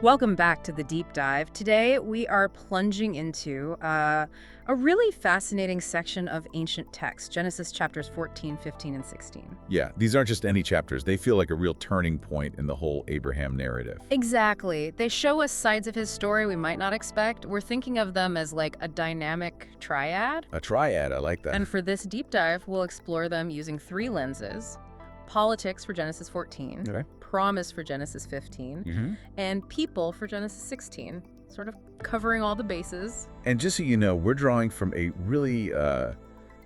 Welcome back to the deep dive. Today we are plunging into a really fascinating section of ancient text, Genesis chapters 14, 15, and 16. Yeah, these aren't just any chapters. They feel like a real turning point in the whole Abraham narrative. Exactly. They show us sides of his story we might not expect. We're thinking of them as like a dynamic triad. A triad, I like that. And for this deep dive, we'll explore them using three lenses: politics for Genesis 14, Okay. promise for Genesis 15, and people for Genesis 16, sort of covering all the bases. And just so you know, we're drawing from a really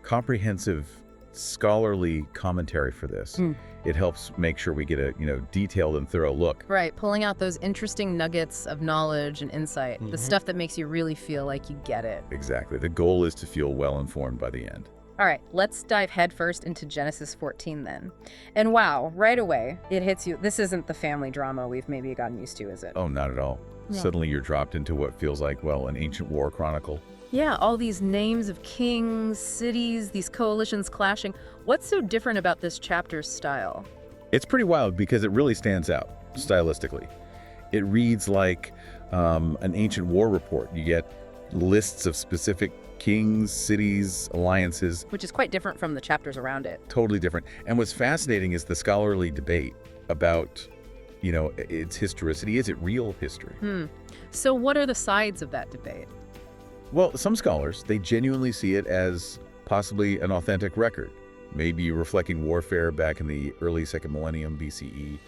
comprehensive scholarly commentary for this. It helps make sure we get a detailed and thorough look. Right, pulling out those interesting nuggets of knowledge and insight, the stuff that makes you really feel like you get it. Exactly. The goal is to feel well informed by the end. All right, let's dive headfirst into Genesis 14 then. And wow, right away, it hits you. This isn't the family drama we've maybe gotten used to, is it? Oh, not at all. No. Suddenly you're dropped into what feels like, well, an ancient war chronicle. Yeah, all these names of kings, cities, these coalitions clashing. What's so different about this chapter's style? It's pretty wild because it really stands out stylistically. It reads like an ancient war report. You get lists of specific kings, cities, alliances. Which is quite different from the chapters around it. Totally different. And what's fascinating is the scholarly debate about, its historicity. Is it real history? So what are the sides of that debate? Well, some scholars, they genuinely see it as possibly an authentic record, maybe reflecting warfare back in the early second millennium BCE,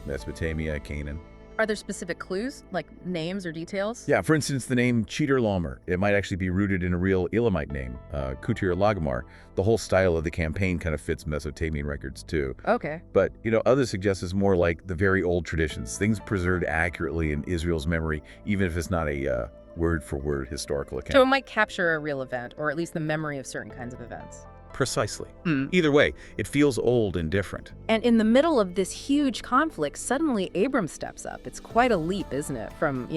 Mesopotamia, Canaan. Are there specific clues, like names or details? Yeah, for instance, the name Cheater-Laomer, it might actually be rooted in a real Elamite name, Kutir-Lagamar. The whole style of the campaign kind of fits Mesopotamian records too. Okay. But, others suggest it's more like the very old traditions, things preserved accurately in Israel's memory, even if it's not a word-for-word historical account. So it might capture a real event, or at least the memory of certain kinds of events. Precisely. Either way, it feels old and different. And in the middle of this huge conflict, suddenly Abram steps up. It's quite a leap, isn't it? From,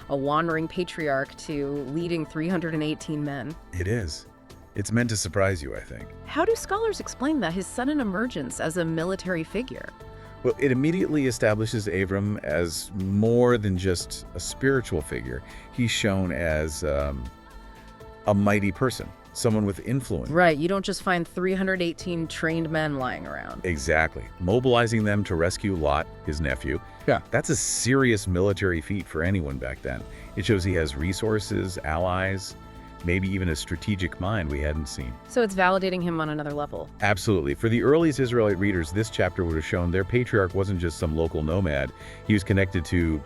a wandering patriarch to leading 318 men. It is. It's meant to surprise you, I think. How do scholars explain that, his sudden emergence as a military figure? Well, it immediately establishes Abram as more than just a spiritual figure. He's shown as a mighty person. Someone with influence. Right, you don't just find 318 trained men lying around. Exactly. Mobilizing them to rescue Lot, his nephew. Yeah, that's a serious military feat for anyone back then. It shows he has resources, allies, maybe even a strategic mind we hadn't seen. So it's validating him on another level. Absolutely. For the earliest Israelite readers, this chapter would have shown their patriarch wasn't just some local nomad. He was connected to,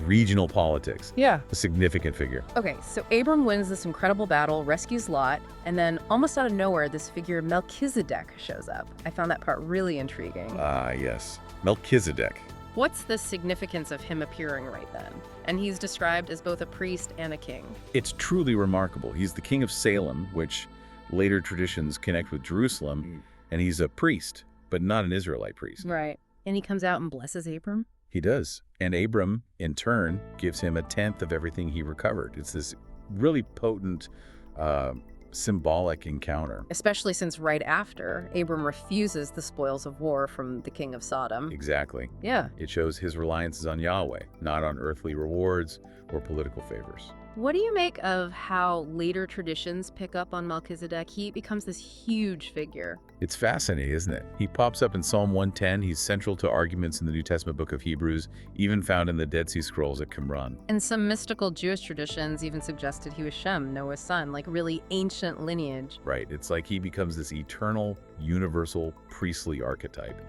regional politics. Yeah. A significant figure. Okay, so Abram wins this incredible battle, rescues Lot, and then almost out of nowhere, this figure Melchizedek shows up. I found that part really intriguing. Yes. Melchizedek. What's the significance of him appearing right then? And he's described as both a priest and a king. It's truly remarkable. He's the king of Salem, which later traditions connect with Jerusalem, and he's a priest, but not an Israelite priest. Right. And he comes out and blesses Abram? He does. And Abram, in turn, gives him a tenth of everything he recovered. It's this really potent, symbolic encounter. Especially since right after, Abram refuses the spoils of war from the king of Sodom. Exactly. Yeah. It shows his reliance is on Yahweh, not on earthly rewards or political favors. What do you make of how later traditions pick up on Melchizedek? He becomes this huge figure. It's fascinating, isn't it? He pops up in Psalm 110. He's central to arguments in the New Testament book of Hebrews, even found in the Dead Sea Scrolls at Qumran. And some mystical Jewish traditions even suggested he was Shem, Noah's son, like really ancient lineage. Right. It's like he becomes this eternal, universal, priestly archetype.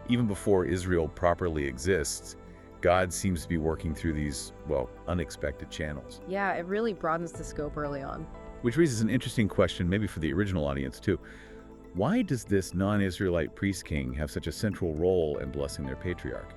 Even before Israel properly exists, God seems to be working through these, unexpected channels. Yeah, it really broadens the scope early on. Which raises an interesting question, maybe for the original audience too. Why does this non-Israelite priest king have such a central role in blessing their patriarch?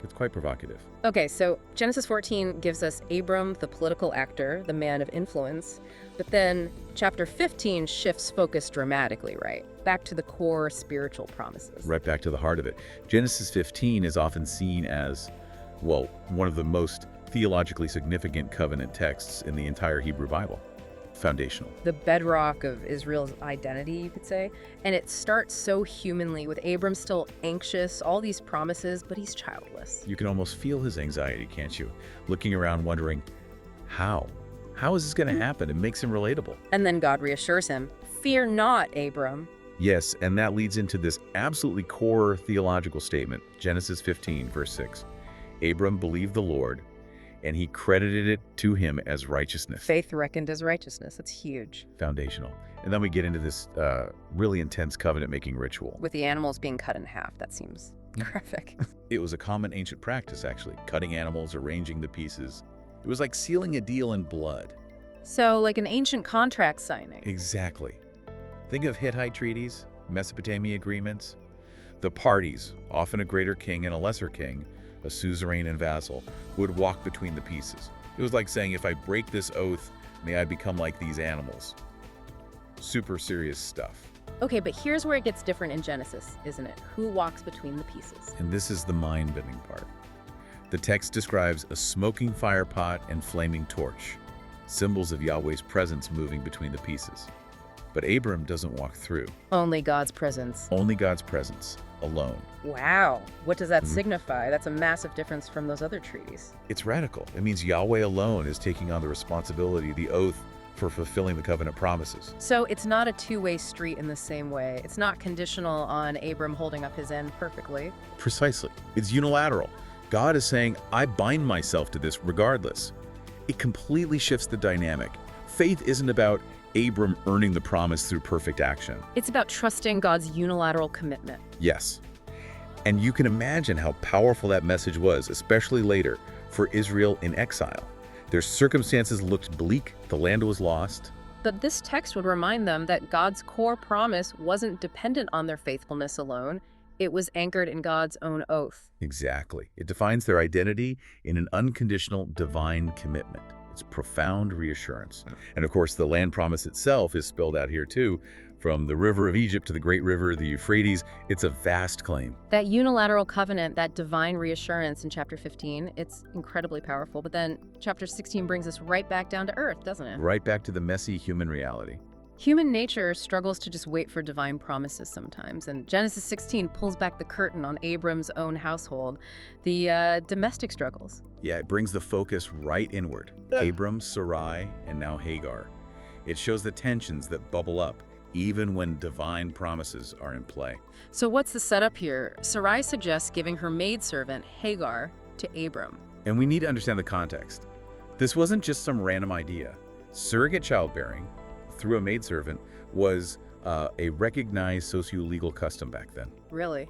It's quite provocative. Okay, so Genesis 14 gives us Abram, the political actor, the man of influence, but then chapter 15 shifts focus dramatically, right? Back to the core spiritual promises. Right back to the heart of it. Genesis 15 is often seen as one of the most theologically significant covenant texts in the entire Hebrew Bible. Foundational. The bedrock of Israel's identity, you could say. And it starts so humanly, with Abram still anxious, all these promises, but he's childless. You can almost feel his anxiety, can't you? Looking around wondering, how? How is this going to happen? It makes him relatable. And then God reassures him, "Fear not, Abram." Yes, and that leads into this absolutely core theological statement, Genesis 15, verse 6. Abram believed the Lord, and he credited it to him as righteousness. Faith reckoned as righteousness. That's huge. Foundational. And then we get into this really intense covenant-making ritual. With the animals being cut in half, that seems graphic. It was a common ancient practice, actually, cutting animals, arranging the pieces. It was like sealing a deal in blood. So, like an ancient contract signing. Exactly. Think of Hittite treaties, Mesopotamian agreements. The parties, often a greater king and a lesser king, a suzerain and vassal, would walk between the pieces. It was like saying, if I break this oath, may I become like these animals. Super serious stuff. Okay, but here's where it gets different in Genesis, isn't it? Who walks between the pieces? And this is the mind-bending part. The text describes a smoking fire pot and flaming torch, symbols of Yahweh's presence moving between the pieces. But Abram doesn't walk through. Only God's presence. Only God's presence, alone. Wow. What does that signify? That's a massive difference from those other treaties. It's radical. It means Yahweh alone is taking on the responsibility, the oath, for fulfilling the covenant promises. So it's not a two-way street in the same way. It's not conditional on Abram holding up his end perfectly. Precisely. It's unilateral. God is saying, I bind myself to this regardless. It completely shifts the dynamic. Faith isn't about Abram earning the promise through perfect action. It's about trusting God's unilateral commitment. Yes. And you can imagine how powerful that message was, especially later, for Israel in exile. Their circumstances looked bleak, the land was lost. But this text would remind them that God's core promise wasn't dependent on their faithfulness alone. It was anchored in God's own oath. Exactly. It defines their identity in an unconditional divine commitment. It's profound reassurance. And of course, the land promise itself is spelled out here too. From the river of Egypt to the great river, the Euphrates, it's a vast claim. That unilateral covenant, that divine reassurance in chapter 15, it's incredibly powerful. But then chapter 16 brings us right back down to earth, doesn't it? Right back to the messy human reality. Human nature struggles to just wait for divine promises sometimes, and Genesis 16 pulls back the curtain on Abram's own household, the domestic struggles. Yeah, it brings the focus right inward. Abram, Sarai, and now Hagar. It shows the tensions that bubble up, even when divine promises are in play. So what's the setup here? Sarai suggests giving her maidservant, Hagar, to Abram. And we need to understand the context. This wasn't just some random idea. Surrogate childbearing through a maidservant was a recognized socio-legal custom back then. Really?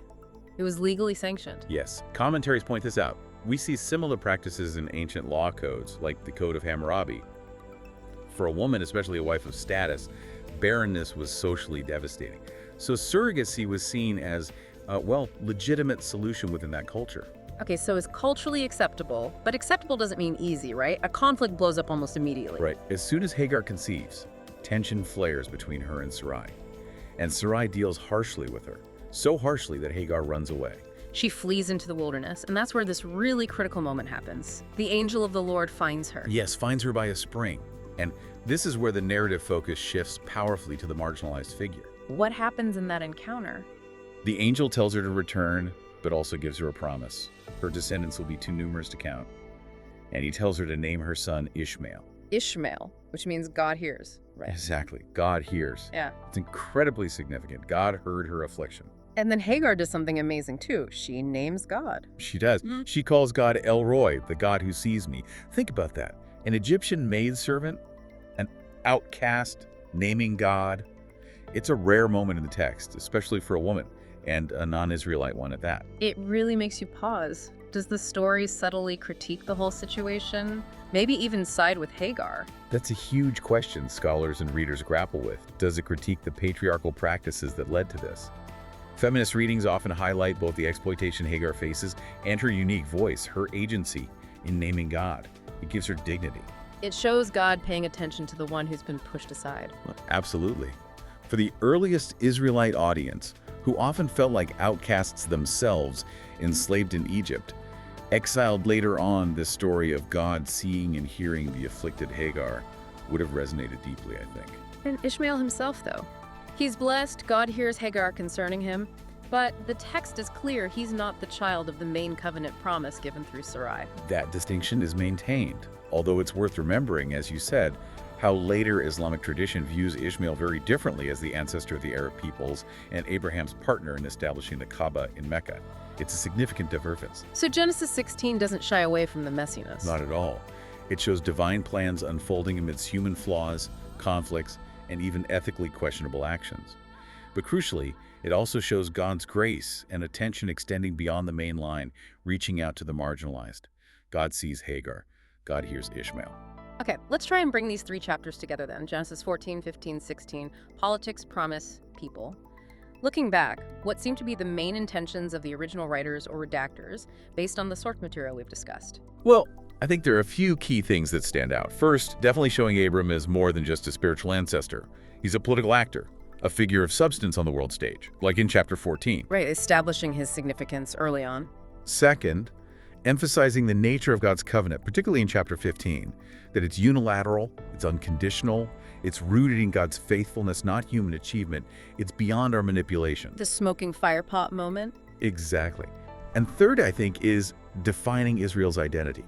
It was legally sanctioned? Yes. Commentaries point this out. We see similar practices in ancient law codes, like the Code of Hammurabi. For a woman, especially a wife of status, barrenness was socially devastating. So surrogacy was seen as legitimate solution within that culture. Okay, so it's culturally acceptable, but acceptable doesn't mean easy, right? A conflict blows up almost immediately. Right. As soon as Hagar conceives, tension flares between her and Sarai. And Sarai deals harshly with her, so harshly that Hagar runs away. She flees into the wilderness, and that's where this really critical moment happens. The angel of the Lord finds her. Yes, finds her by a spring. And this is where the narrative focus shifts powerfully to the marginalized figure. What happens in that encounter? The angel tells her to return, but also gives her a promise. Her descendants will be too numerous to count. And he tells her to name her son Ishmael. Ishmael, which means God hears, right? Exactly. God hears. Yeah. It's incredibly significant. God heard her affliction. And then Hagar does something amazing too. She names God. She does. She calls God El Roi, the God who sees me. Think about that. An Egyptian maidservant, an outcast, naming God. It's a rare moment in the text, especially for a woman, and a non-Israelite one at that. It really makes you pause. Does the story subtly critique the whole situation? Maybe even side with Hagar? That's a huge question scholars and readers grapple with. Does it critique the patriarchal practices that led to this? Feminist readings often highlight both the exploitation Hagar faces and her unique voice, her agency in naming God. It gives her dignity. It shows God paying attention to the one who's been pushed aside. Absolutely. For the earliest Israelite audience, who often felt like outcasts themselves, enslaved in Egypt, exiled later on, this story of God seeing and hearing the afflicted Hagar would have resonated deeply, I think. And Ishmael himself, though. He's blessed, God hears Hagar concerning him, but the text is clear he's not the child of the main covenant promise given through Sarai. That distinction is maintained, although it's worth remembering, as you said, how later Islamic tradition views Ishmael very differently as the ancestor of the Arab peoples and Abraham's partner in establishing the Kaaba in Mecca. It's a significant divergence. So Genesis 16 doesn't shy away from the messiness. Not at all. It shows divine plans unfolding amidst human flaws, conflicts, and even ethically questionable actions. But crucially, it also shows God's grace and attention extending beyond the main line, reaching out to the marginalized. God sees Hagar. God hears Ishmael. Okay, let's try and bring these three chapters together then. Genesis 14, 15, 16, politics, promise, people. Looking back, what seem to be the main intentions of the original writers or redactors based on the source material we've discussed? Well, I think there are a few key things that stand out. First, definitely showing Abram as more than just a spiritual ancestor. He's a political actor, a figure of substance on the world stage, like in chapter 14. Right, establishing his significance early on. Second, emphasizing the nature of God's covenant, particularly in chapter 15, that it's unilateral, it's unconditional, it's rooted in God's faithfulness, not human achievement. It's beyond our manipulation. The smoking fire pot moment. Exactly. And third, I think, is defining Israel's identity.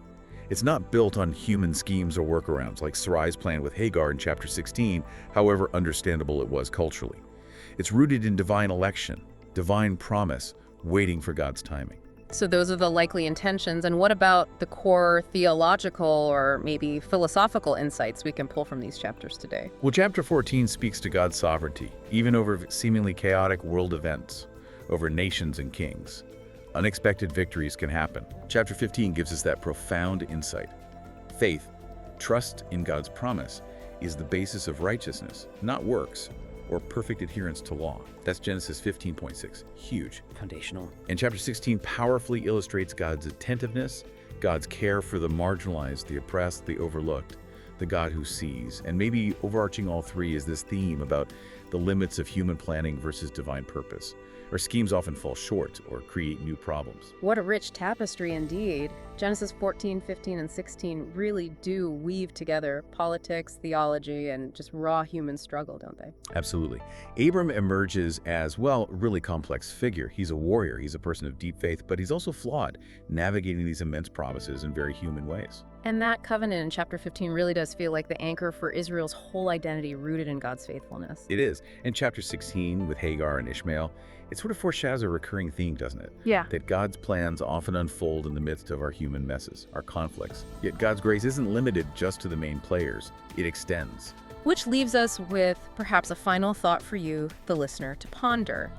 It's not built on human schemes or workarounds like Sarai's plan with Hagar in chapter 16, however understandable it was culturally. It's rooted in divine election, divine promise, waiting for God's timing. So those are the likely intentions. And what about the core theological or maybe philosophical insights we can pull from these chapters today? Well, chapter 14 speaks to God's sovereignty, even over seemingly chaotic world events, over nations and kings. Unexpected victories can happen. Chapter 15 gives us that profound insight. Faith, trust in God's promise, is the basis of righteousness, not works or perfect adherence to law. That's Genesis 15.6. Huge. Foundational. And chapter 16 powerfully illustrates God's attentiveness, God's care for the marginalized, the oppressed, the overlooked, the God who sees. And maybe overarching all three is this theme about the limits of human planning versus divine purpose. Our schemes often fall short or create new problems. What a rich tapestry indeed. Genesis 14, 15, and 16 really do weave together politics, theology, and just raw human struggle, don't they? Absolutely. Abram emerges as, well, a really complex figure. He's a warrior, he's a person of deep faith, but he's also flawed, navigating these immense promises in very human ways. And that covenant in chapter 15 really does feel like the anchor for Israel's whole identity rooted in God's faithfulness. It is. And chapter 16 with Hagar and Ishmael, it sort of foreshadows a recurring theme, doesn't it? Yeah. That God's plans often unfold in the midst of our human messes, our conflicts. Yet God's grace isn't limited just to the main players. It extends. Which leaves us with perhaps a final thought for you, the listener, to ponder.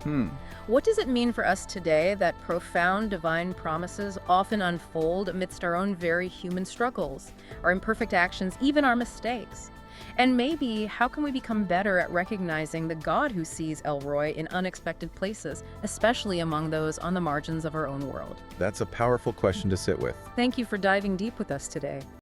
What does it mean for us today that profound divine promises often unfold amidst our own very human struggles, our imperfect actions, even our mistakes? And maybe, how can we become better at recognizing the God who sees El Roy in unexpected places, especially among those on the margins of our own world? That's a powerful question to sit with. Thank you for diving deep with us today.